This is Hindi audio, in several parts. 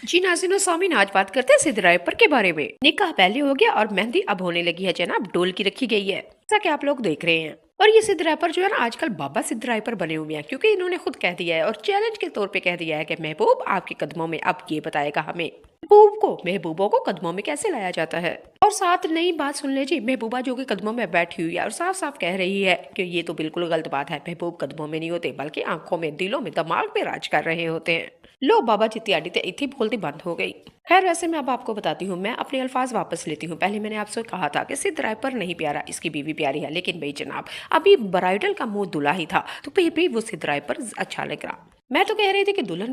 जी नाज़रीन सामीन, आज बात करते हैं सिद्ध रायपर के बारे में। निकाह पहले हो गया और मेहंदी अब होने लगी है जनाब, डोल की रखी गई है जैसा कि आप लोग देख रहे हैं। और ये सिद्ध रायपर जो है ना आजकल बाबा सिद्ध रायपर बने हुए हैं, क्योंकि इन्होंने खुद कह दिया है और चैलेंज के तौर पे कह दिया है कि महबूब आपके कदमों में अब ये बताएगा हमें महबूबों को कदमों में कैसे लाया जाता है। और साथ नई बात सुन ले जी, महबूबा जो कि कदमों में बैठी हुई है और साफ साफ कह रही है कि ये तो बिल्कुल गलत बात है, महबूब कदमों में नहीं होते बल्कि आंखों में, दिलों में, दिमाग में राज कर रहे होते हैं। लो बाबा जी त्याड़ी ते इतनी बोलती बंद हो गई। खैर वैसे मैं अब आपको बताती हूँ, मैं अपने अल्फाज वापस लेती हूँ। पहले मैंने आपसे कहा था कि सिद्ध रायपर नहीं प्यारा, इसकी बीवी प्यारी है, लेकिन भाई जनाब अभी ब्राइडल का मुंह दुला ही था तो फिर भी वो सिद्ध रायपर अच्छा लग रहा। मैं तो कह रही थी कि दुल्हन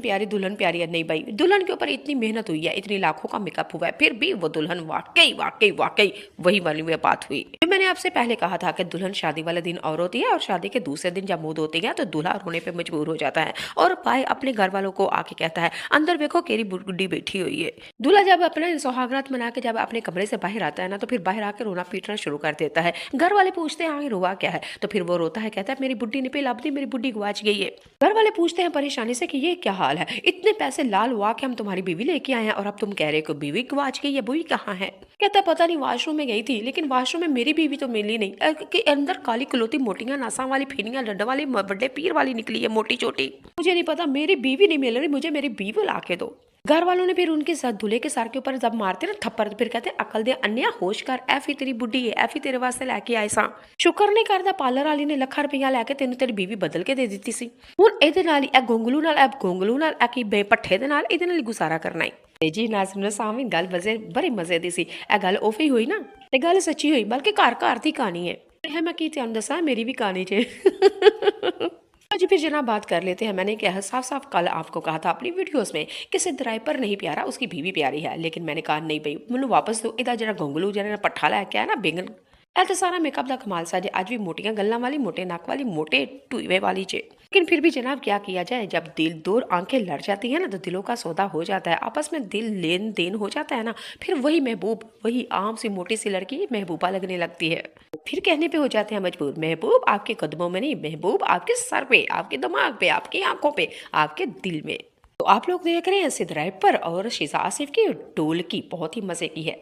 प्यारी है। नहीं भाई, दुल्हन के ऊपर इतनी मेहनत हुई है, इतनी लाखों का मेकअप हुआ है, फिर भी वो दुल्हन वाकई वाकई वाकई वही वाली वो बात हुई। मैंने आपसे पहले कहा था कि दुल्हन शादी वाले दिन और होती है और शादी के दूसरे दिन जब मुंह धोती है तो दूल्हा रोने पे मजबूर हो जाता है और भाई अपने घर वालों को आके कहता है अंदर देखो केरी बुड्ढी बैठी हुई है। दूल्हा जब अपना सुहागरात मना के जब अपने कमरे से बाहर आता है ना तो फिर बाहर आकर रोना पीटना शुरू कर देता है। घर वाले पूछते हैं आगे रोवा क्या है, तो फिर वो रोता है, कहता है मेरी बुड्ढी ने पे लाभ दी, मेरी बुड्ढी गवाच गई है। घर वाले पूछते हैं परेशानी से कि ये क्या हाल है, इतने पैसे लाल हुआ के हम तुम्हारी बीवी लेके आए हैं और अब तुम कह रहे हो बीवी गवाच गई है, बीवी कहाँ है। कहता पता नहीं वॉशरूम में गई थी, लेकिन वॉशरूम में मेरी बीवी तो मिली नहीं, के अंदर काली कलोती मोटियां नासा वाली फिनियां डंडा वाली बड़े पीर वाली निकली है, मोटी चोटी। मुझे नहीं पता, मेरी बीवी नहीं मिल रही, मुझे मेरी बीवी ला के दो। घर वालों ने फिर उनके साथ दूल्हे के सर के ऊपर जब मारते ना थप्पड़, फिर कहते अकल दे अन्या होश कर, एफ ही तेरी बुढ़ी है, एफ ही तेरे वास्ते लैके आए सा। शुक्र नहीं करदा पार्लर वाली ने ਲੱਖਾਂ ਰੁਪਈਆ ਲੈ ਕੇ ਤੈਨੂੰ ਤੇਰੀ ਬੀਵੀ ਬਦਲ ਕੇ ਦੇ ਦਿੱਤੀ ਸੀ। ਹੁਣ ਇਹਦੇ ਨਾਲ ਇਹ ਗੋਂਗਲੂ ਨਾਲ ਇਹ ਕੀ ਬੇਪੱਠੇ ਦੇ ਨਾਲ ਇਹਦੇ ਨਾਲ ਹੀ ਗੁਜ਼ਾਰਾ ਕਰਨਾ ਹੈ। ਤੇ ਜੀ ਨਾਜ਼ਰੀਨ ਸਾਹਮਣੇ ਗੱਲ ਬੜੀ ਮਜ਼ੇ ਦੀ ਸੀ। ਇਹ ਗੱਲ ਉਹੀ ਹੋਈ ਨਾ ਤੇ ਗੱਲ ਸੱਚੀ ਹੋਈ, ਬਲਕਿ ਘਰ ਘਰ ਦੀ ਕਹਾਣੀ ਹੈ। ਮੈਂ ਕੀ ਤੁਹਾਨੂੰ ਦੱਸਾਂ, ਮੇਰੀ ਵੀ कहानी च जी फिर जनाब बात कर लेते हैं। मैंने क्या साफ साफ कल आपको कहा था अपनी वीडियोस में कि सिद्ध रायपर नहीं प्यारा, उसकी बीवी प्यारी है, लेकिन मैंने कहा नहीं भाई मैनू वापस दो इहदा जरा गोंगलू जरा पट्ठा लैके आया ना बेंगन। ਇਹ ਤਾਂ ਸਾਰਾ मेकअप ਦਾ कमाल सा जे आज भी मोटियां गल्लां वाली, मोटे नाक वाली, मोटे टुईवे वाली चे। लेकिन फिर भी जनाब क्या किया जाए, जब दिल दो आंखें लड़ जाती है ना तो दिलों का सौदा हो जाता है, आपस में दिल लेन देन हो जाता है ना, फिर वही महबूब, वही आम सी मोटी सी लड़की महबूबा लगने लगती है। फिर कहने पे हो जाते हैं मजबूर, महबूब आपके कदमों में नहीं, महबूब आपके सर पे, आपके दिमाग पे, आपकी आंखों पे, आपके दिल में। तो आप लोग देख रहे हैं सिद्ध रायपर और शीजा आसिफ की डोल की, बहुत ही मजे की है।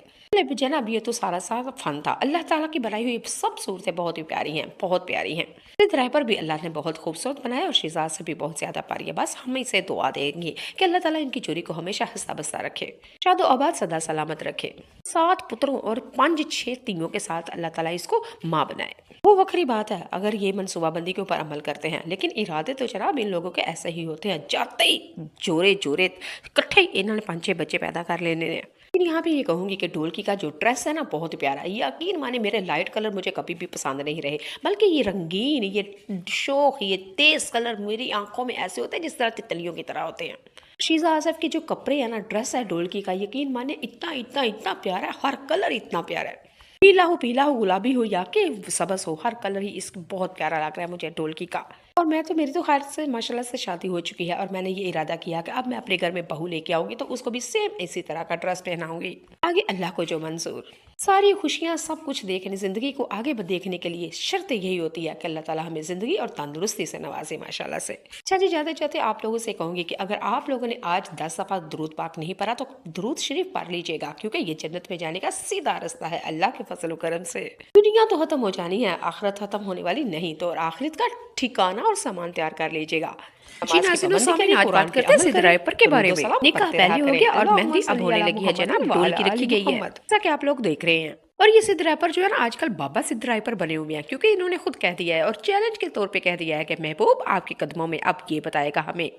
जनाब ये तो सारा सारा फन था। अल्लाह ताला की बनाई हुई सब सूरतें बहुत ही प्यारी हैं, बहुत प्यारी हैं। सिद्ध रायपर भी अल्लाह ने बहुत खूबसूरत बनाया और शीजा से भी बहुत ज्यादा प्यारी है। बस हम इसे दुआ देंगे कि अल्लाह ताला इनकी जोड़ी को हमेशा हंसता बसता रखे, शादो आबाद सदा सलामत रखे, 7 पुत्रों और 5-6 तीनों के साथ अल्लाह ताला इसको माँ बनाए। वो वखरी बात है अगर ये मनसूबाबंदी के ऊपर अमल करते हैं, लेकिन इरादे तो जनाब इन लोगों के ऐसे ही होते हैं, जाते ही जोरे जोरे इकट्ठे ही इन्होंने 5-6 बच्चे पैदा कर लेने हैं। लेकिन यहाँ पे ये कहूंगी कि ढोलकी का जो ड्रेस है ना बहुत प्यारा है। यकीन माने मेरे लाइट कलर मुझे कभी भी पसंद नहीं रहे, बल्कि ये रंगीन, ये शोक, ये तेज कलर मेरी आंखों में ऐसे होते हैं जिस तरह तितलियों की तरह होते हैं। शीजा आसफ के जो कपड़े है ना, ड्रेस है ढोलकी का, यकीन माने इतना इतना इतना प्यारा है, हर कलर इतना प्यारा है, पीला हो गुलाबी हो या के सबस हो, हर कलर ही इसको बहुत प्यारा लग रहा है मुझे ढोलकी का। और मैं तो मेरी तो खैर से माशाल्लाह से शादी हो चुकी है और मैंने ये इरादा किया कि अब मैं अपने घर में बहू लेके आऊंगी तो उसको भी सेम इसी तरह का ड्रेस पहनाऊंगी। आगे अल्लाह को जो मंजूर। सारी खुशियां सब कुछ देखने, जिंदगी को आगे देखने के लिए शर्त यही होती है कि अल्लाह ताला हमें जिंदगी और तंदुरुस्ती से नवाजे माशाल्लाह से। अच्छा जी, जाते जाते आप लोगों से कहूंगी कि अगर आप लोगों ने आज 10 दफा दुरूद पाक नहीं पढ़ा तो दुरूद शरीफ पढ़ लीजिएगा, क्योंकि ये जन्नत में जाने का सीधा रास्ता है अल्लाह के फजल करम से। दुनिया तो खत्म हो जानी है, आखिरत खत्म होने वाली नहीं, तो और आखिरत का ठिकाना और सामान तैयार कर लीजिएगा। जी नाज़रीन सामीन, आज बात करते हैं सिद्ध रायपर के बारे में। निकाह पहले हो गया और मेहंदी अब होने लगी है जनाब, डोल की रखी गई है जैसा कि आप लोग देख रहे हैं। और ये सिद्ध रायपर जो है ना आजकल बाबा सिद्ध रायपर बने हुए हैं, क्योंकि इन्होंने खुद कह दिया है और चैलेंज के तौर पे कह दिया है कि महबूब आपके कदमों में अब ये बताएगा हमें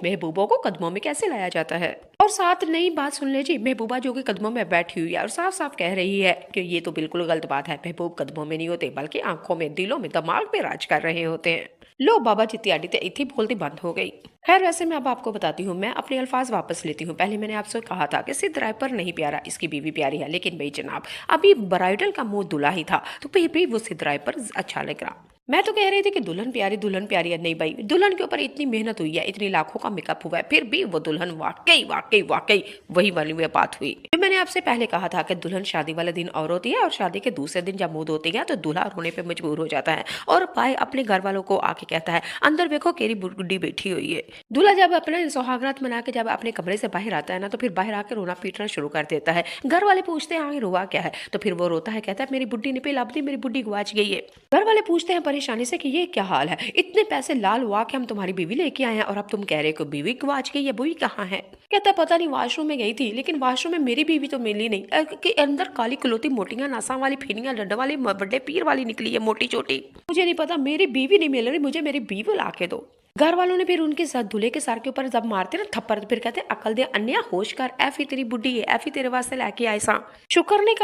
महबूबों को कदमों में कैसे लाया जाता है। और साथ नई बात सुन ले जी, महबूबा जो कि कदमों में बैठी हुई है और साफ साफ कह रही है कि ये तो बिल्कुल गलत बात है, महबूब कदमों में नहीं होते बल्कि आंखों में, दिलों में, दिमाग में राज कर रहे होते हैं। लो बाबा जी त्याड़ी ते इतनी बोलती बंद हो गई। खैर वैसे मैं अब आपको बताती हूँ, मैं अपने अल्फाज वापस लेती हूँ। पहले मैंने आपसे कहा था कि सिद्ध रायपर नहीं प्यारा, इसकी बीवी प्यारी है, लेकिन भाई जनाब अभी ब्राइडल का मुंह दुला ही था तो फिर भी वो सिद्ध रायपर अच्छा लग रहा। मैं तो कह रही थी कि दुल्हन प्यारी है। नहीं भाई, दुल्हन के ऊपर इतनी मेहनत हुई है, इतनी लाखों का मेकअप हुआ है, फिर भी वो दुल्हन वाकई वाकई वाकई वही वाली में बात हुई जो मैंने आपसे पहले कहा था कि दुल्हन शादी वाले दिन और होती है और शादी के दूसरे दिन जब मुंह धोती है तो दूल्हा रोने पे मजबूर हो जाता है और पाए अपने घर वालों को आके कहता है अंदर देखो केरी बुड्ढी बैठी हुई है। दूल्हा जब अपना सुहागरात मना के जब अपने कमरे से बाहर आता है ना, तो फिर बाहर आकर रोना पीटना शुरू कर देता है। घर वाले पूछते हैं आगे रोआ क्या है, तो फिर वो रोता है, कहता है मेरी बुड्ढी निपे लापती, मेरी बुड्ढी गुआच गई है। घर वाले पूछते हैं परेशानी से कि ये क्या हाल है, इतने पैसे लाल हुआ के हम तुम्हारी बीवी लेके आए हैं और अब तुम कह रहे हो बीवी गुआच गई है, बुई कहाँ है। कहता पता नहीं, वॉशरूम में गई थी, लेकिन वॉशरूम में मेरी बीवी तो मिली नहीं, के अंदर काली कलोती मोटियां नासा वाली फिनियां लड्डा वाली बड़े पीर वाली निकली है, मोटी चोटी। मुझे नहीं पता, मेरी बीवी नहीं मिल रही, मुझे मेरी बीवी ला के दो। घर वालों ने फिर उनके साथ दूल्हे के सर के ऊपर जब मारते ना थप्पड़, तो फिर कहते अकल दे अन्या होश कर, ऐफी तेरी बुड्ढी है, ऐफी तेरे वास्ते लेके आए सा। शुक्र नहीं